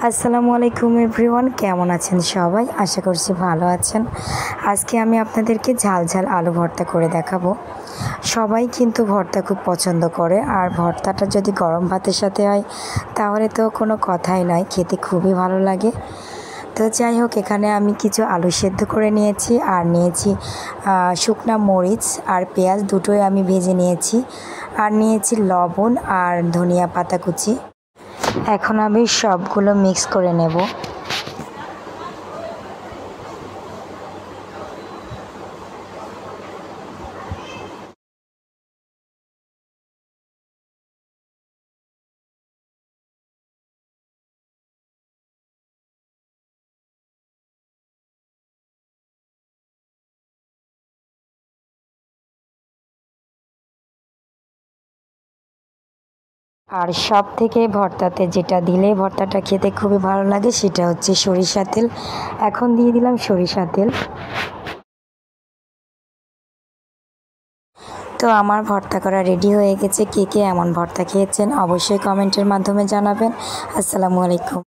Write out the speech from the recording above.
আসসালামু আলাইকুম এভরিওয়ান, কেমন আছেন সবাই? আশা করছি ভালো আছেন। আজকে আমি আপনাদেরকে ঝাল ঝাল আলু ভর্তা করে দেখাবো। সবাই কিন্তু ভর্তা খুব পছন্দ করে, আর ভর্তাটা যদি গরম ভাতের সাথে হয় তাহলে তো কোনো কথাই নয়, খেতে খুবই ভালো লাগে। তো যাই হোক, এখানে আমি কিছু আলু সেদ্ধ করে নিয়েছি, আর নিয়েছি শুকনা মরিচ আর পেঁয়াজ, দুটোই আমি ভেজে নিয়েছি, আর নিয়েছি লবণ আর ধনিয়া পাতা কুচি। এখন আমি সবগুলো মিক্স করে নেব। আর সব থেকে ভর্তাতে যেটা দিলে ভর্তাটা খেতে খুবই ভালো লাগে সেটা হচ্ছে সরিষা তেল। এখন দিয়ে দিলাম সরিষা তেল। তো আমার ভর্তা করা রেডি হয়ে গেছে। কে কে এমন ভর্তা খেয়েছেন অবশ্যই কমেন্টের মাধ্যমে জানাবেন। আসসালামু আলাইকুম।